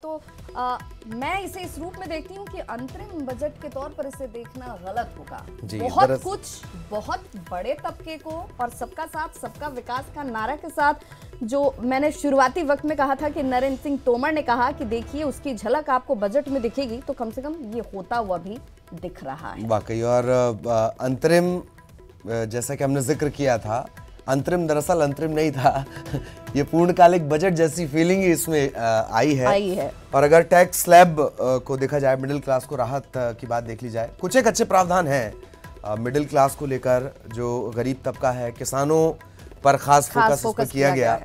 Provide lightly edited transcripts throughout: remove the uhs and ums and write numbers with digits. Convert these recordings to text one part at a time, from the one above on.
तो मैं इसे इस रूप में देखती हूँ कि अंतरिम बजट के तौर पर इसे देखना गलत होगा। बहुत बड़े तबके को और सबका साथ सबका विकास का नारा के साथ जो मैंने शुरुआती वक्त में कहा था कि नरेंद्र सिंह तोमर ने कहा कि देखिए उसकी झलक आपको बजट में दिखेगी, तो कम से कम ये होता हुआ भी दिख रहा है वाकई। और अंतरिम जैसा कि हमने जिक्र किया था, अंतरिम दरअसल अंतरिम नहीं था ये पूर्णकालिक बजट जैसी फीलिंग ही इसमें आई है। और अगर टैक्स स्लैब को देखा जाए, मिडिल क्लास को राहत की बात देख ली जाए, कुछ एक अच्छे प्रावधान हैं मिडिल क्लास को लेकर। जो गरीब तबका है, किसानों पर खास फोकस किया गया।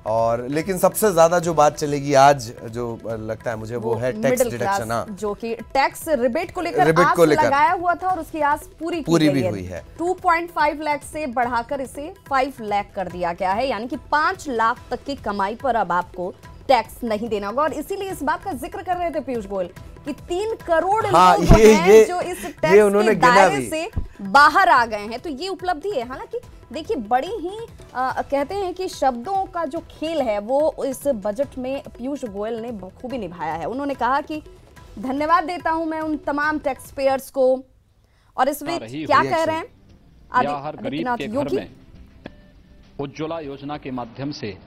और लेकिन सबसे ज्यादा जो बात चलेगी आज, जो लगता है मुझे, वो है टैक्स डिडक्शन, जो कि टैक्स रिबेट को लेकर लगाया हुआ था और उसकी आस पूरी भी हुई है। 2.5 लाख से बढ़ाकर इसे 5 लाख कर दिया गया है, यानी कि 5 लाख तक की कमाई पर अब आपको टैक्स नहीं देना होगा। और इसीलिए इस बात का जिक्र कर रहे थे पीयूष गोयल कि 3 करोड़ लोग हैं जो इस टैक्स के दायरे से बाहर आ गए हैं, तो ये उपलब्धि है। हालांकि देखिए, बड़ी ही कहते हैं कि शब्दों का जो खेल है वो इस बजट में पीयूष गोयल ने बखूबी निभाया है। उन्होंने कहा कि धन्यवाद देता हूं मैं उन तमाम टैक्स पेयर्स को। और इसमें क्या कह रहे हैं, हर गरीब के घर में उज्ज्वला योजना के माध्यम से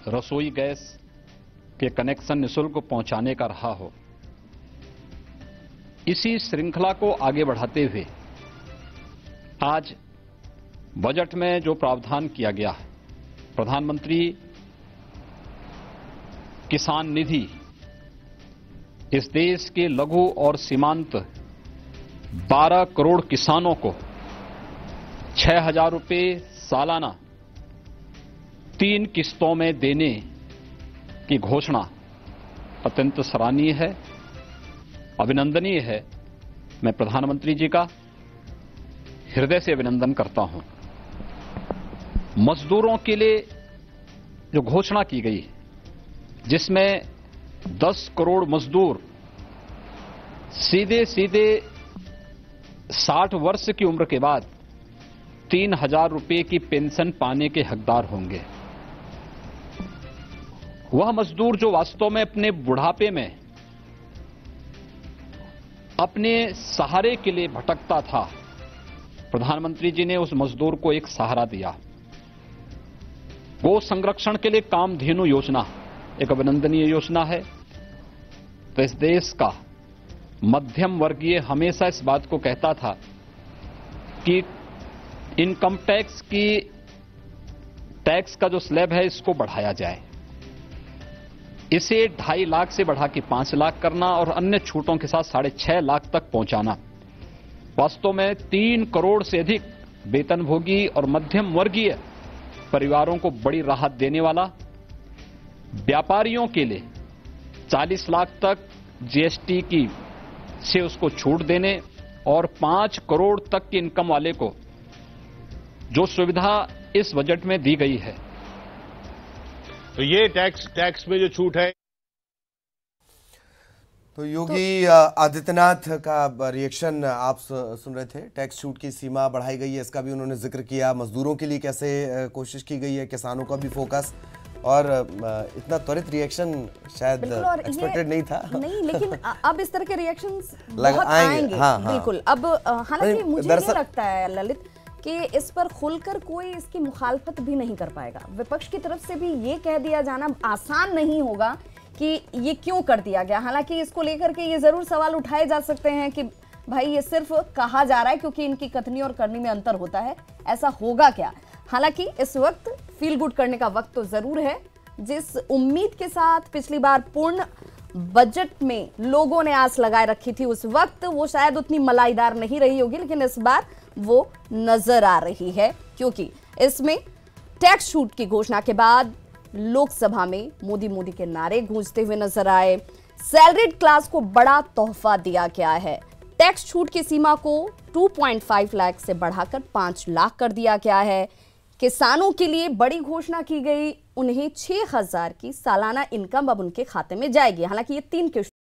रसोई गैस के कनेक्शन निःशुल्क पहुंचाने का रहा हो। इसी श्रृंखला को आगे बढ़ाते हुए आज बजट में जो प्रावधान किया गया है, प्रधानमंत्री किसान निधि इस देश के लघु और सीमांत 12 करोड़ किसानों को 6,000 रुपये सालाना 3 किस्तों में देने की घोषणा अत्यंत सराहनीय है, अभिनंदनीय है। मैं प्रधानमंत्री जी का हृदय से अभिनंदन करता हूं। मजदूरों के लिए जो घोषणा की गई, जिसमें 10 करोड़ मजदूर सीधे 60 वर्ष की उम्र के बाद 3,000 रुपये की पेंशन पाने के हकदार होंगे। वह मजदूर जो वास्तव में अपने बुढ़ापे में अपने सहारे के लिए भटकता था, प्रधानमंत्री जी ने उस मजदूर को एक सहारा दिया। गो संरक्षण के लिए कामधेनु योजना एक अभिनंदनीय योजना है। तो इस देश का मध्यम वर्गीय हमेशा इस बात को कहता था कि इनकम टैक्स का जो स्लैब है इसको बढ़ाया जाए, इसे 2.5 लाख से बढ़ा के 5 लाख करना और अन्य छूटों के साथ 6.5 लाख तक पहुंचाना वास्तव में 3 करोड़ से अधिक वेतनभोगी और मध्यम वर्गीय परिवारों को बड़ी राहत देने वाला। व्यापारियों के लिए 40 लाख तक जीएसटी की से उसको छूट देने और 5 करोड़ तक की इनकम वाले को जो सुविधा इस बजट में दी गई है, तो ये टैक्स में जो छूट है। तो योगी आदित्यनाथ का रिएक्शन आप सुन रहे थे। टैक्स छूट की सीमा बढ़ाई गई है, इसका भी उन्होंने जिक्र किया। मजदूरों के लिए कैसे कोशिश की गई है, किसानों का भी फोकस। और इतना त्वरित रिएक्शन शायद एक्सपेक्टेड नहीं था। नहीं, लेकिन अब इस तरह के रिएक्शंस बहुत आएंगे। हाँ, बिल्कुल। अब हालांकि मुझे नहीं लगता है ललित कि इस पर खुलकर कोई इसकी मुखालफत भी नहीं कर पाएगा। विपक्ष की तरफ से भी ये कह दिया जाना आसान नहीं होगा कि ये क्यों कर दिया गया। हालांकि इसको लेकर के ये जरूर सवाल उठाए जा सकते हैं कि भाई ये सिर्फ कहा जा रहा है क्योंकि इनकी कथनी और करनी में अंतर होता है, ऐसा होगा क्या। हालांकि इस वक्त फील गुड करने का वक्त तो जरूर है। जिस उम्मीद के साथ पिछली बार पूर्ण बजट में लोगों ने आस लगाए रखी थी, उस वक्त वो शायद उतनी मलाईदार नहीं रही होगी, लेकिन इस बार वो नजर आ रही है क्योंकि इसमें टैक्स छूट की घोषणा के बाद लोकसभा में मोदी के नारे गूंजते हुए नजर आए। सैलरीड क्लास को बड़ा तोहफा दिया गया है। टैक्स छूट की सीमा को 2.5 लाख से बढ़ाकर 5 लाख कर दिया गया है। किसानों के लिए बड़ी घोषणा की गई, उन्हें 6,000 की सालाना इनकम अब उनके खाते में जाएगी। हालांकि ये 3 किस्त